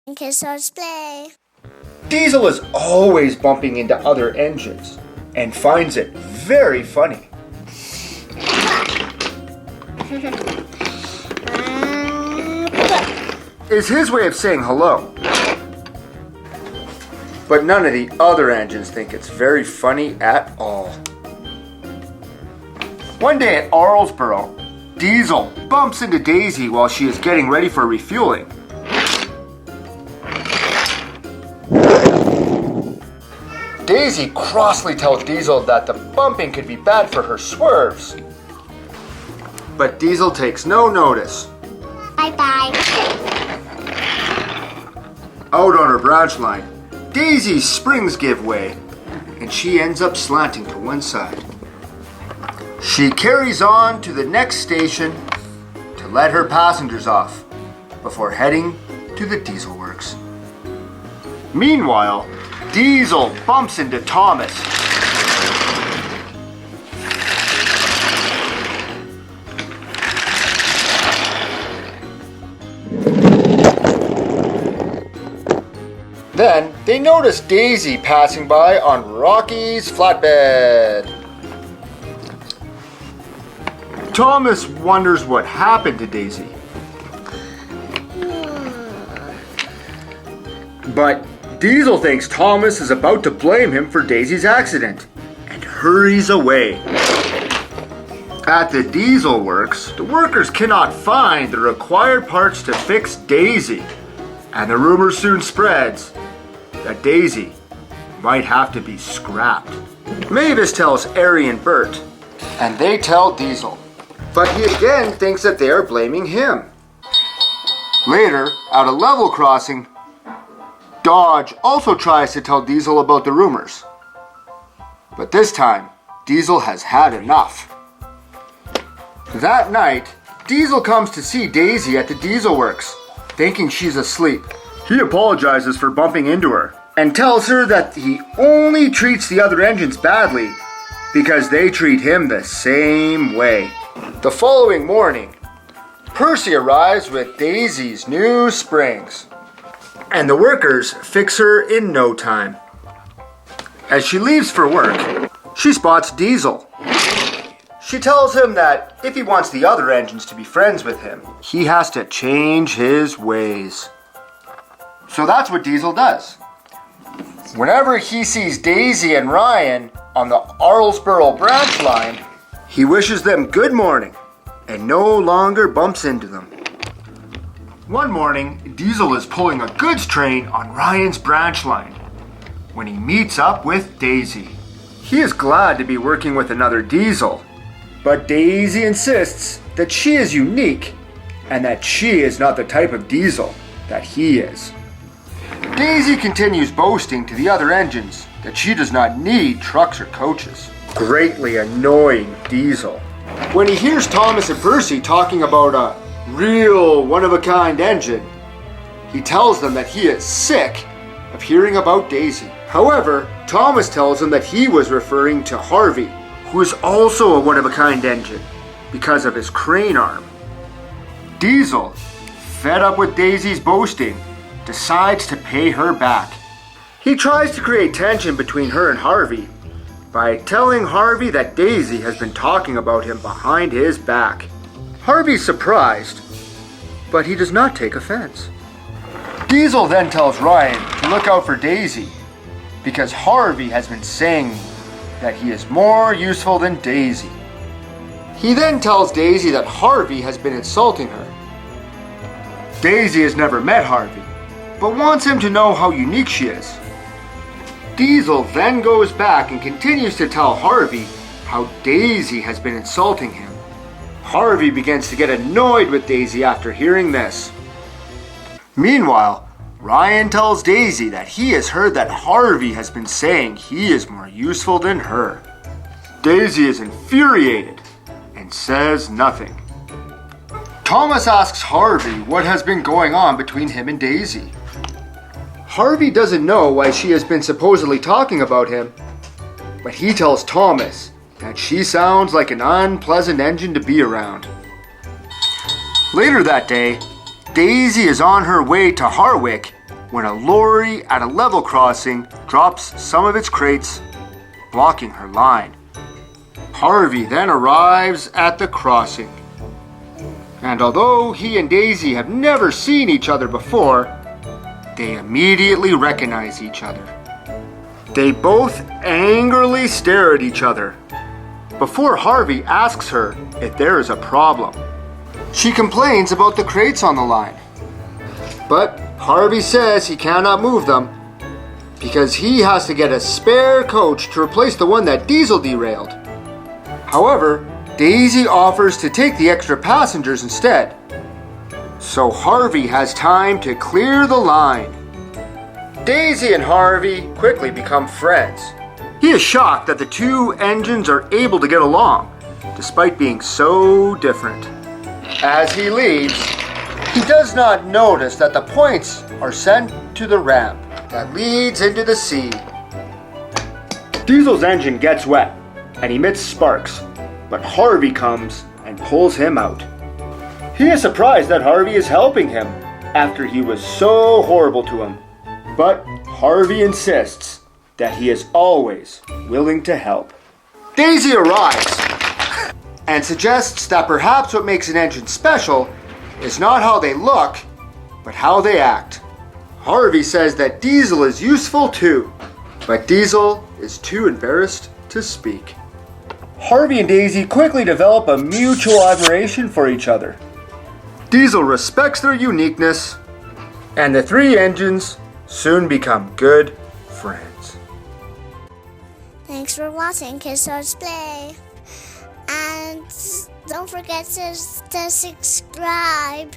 Okay, so let's play. Diesel is always bumping into other engines and finds it very funny. Is his way of saying hello. But none of the other engines think it's very funny at all. One day at Arlesboro, Diesel bumps into Daisy while she is getting ready for refueling. Daisy crossly tells Diesel that the bumping could be bad for her swerves. But Diesel takes no notice. Bye-bye. Out on her branch line, Daisy's springs give way, and she ends up slanting to one side. She carries on to the next station to let her passengers off before heading to the diesel works. Meanwhile, Diesel bumps into Thomas. Then they notice Daisy passing by on Rocky's flatbed. Thomas wonders what happened to Daisy. But Diesel thinks Thomas is about to blame him for Daisy's accident and hurries away. At the diesel works, the workers cannot find the required parts to fix Daisy, and the rumor soon spreads that Daisy might have to be scrapped. Mavis tells Ari and Bert, and they tell Diesel, but he again thinks that they are blaming him. Later, at a level crossing, Dodge also tries to tell Diesel about the rumors. But this time, Diesel has had enough. That night, Diesel comes to see Daisy at the diesel works, thinking she's asleep. He apologizes for bumping into her and tells her that he only treats the other engines badly because they treat him the same way. The following morning, Percy arrives with Daisy's new springs, and the workers fix her in no time. As she leaves for work, she spots Diesel. She tells him that if he wants the other engines to be friends with him, he has to change his ways. So that's what Diesel does. Whenever he sees Daisy and Ryan on the Arlesboro branch line, he wishes them good morning and no longer bumps into them. One morning, Diesel is pulling a goods train on Ryan's branch line when he meets up with Daisy. He is glad to be working with another Diesel, but Daisy insists that she is unique and that she is not the type of Diesel that he is. Daisy continues boasting to the other engines that she does not need trucks or coaches, greatly annoying Diesel. When he hears Thomas and Percy talking about a real one-of-a-kind engine, he tells them that he is sick of hearing about Daisy. However, Thomas tells him that he was referring to Harvey, who is also a one-of-a-kind engine because of his crane arm. Diesel, fed up with Daisy's boasting, decides to pay her back. He tries to create tension between her and Harvey by telling Harvey that Daisy has been talking about him behind his back. Harvey's surprised, but he does not take offense. Diesel then tells Ryan to look out for Daisy because Harvey has been saying that he is more useful than Daisy. He then tells Daisy that Harvey has been insulting her. Daisy has never met Harvey, but wants him to know how unique she is. Diesel then goes back and continues to tell Harvey how Daisy has been insulting him. Harvey begins to get annoyed with Daisy after hearing this. Meanwhile, Ryan tells Daisy that he has heard that Harvey has been saying he is more useful than her. Daisy is infuriated and says nothing. Thomas asks Harvey what has been going on between him and Daisy. Harvey doesn't know why she has been supposedly talking about him, but he tells Thomas that she sounds like an unpleasant engine to be around. Later that day, Daisy is on her way to Harwick when a lorry at a level crossing drops some of its crates, blocking her line. Harvey then arrives at the crossing. And although he and Daisy have never seen each other before, they immediately recognize each other. They both angrily stare at each other before Harvey asks her if there is a problem. She complains about the crates on the line, but Harvey says he cannot move them because he has to get a spare coach to replace the one that Diesel derailed. However, Daisy offers to take the extra passengers instead, so Harvey has time to clear the line. Daisy and Harvey quickly become friends. He is shocked that the two engines are able to get along, despite being so different. As he leaves, he does not notice that the points are sent to the ramp that leads into the sea. Diesel's engine gets wet and emits sparks, but Harvey comes and pulls him out. He is surprised that Harvey is helping him after he was so horrible to him. But Harvey insists that he is always willing to help. Daisy arrives and suggests that perhaps what makes an engine special is not how they look, but how they act. Harvey says that Diesel is useful too, but Diesel is too embarrassed to speak. Harvey and Daisy quickly develop a mutual admiration for each other. Diesel respects their uniqueness, and the three engines soon become good friends. Thanks for watching Kids Let's Play. And don't forget to subscribe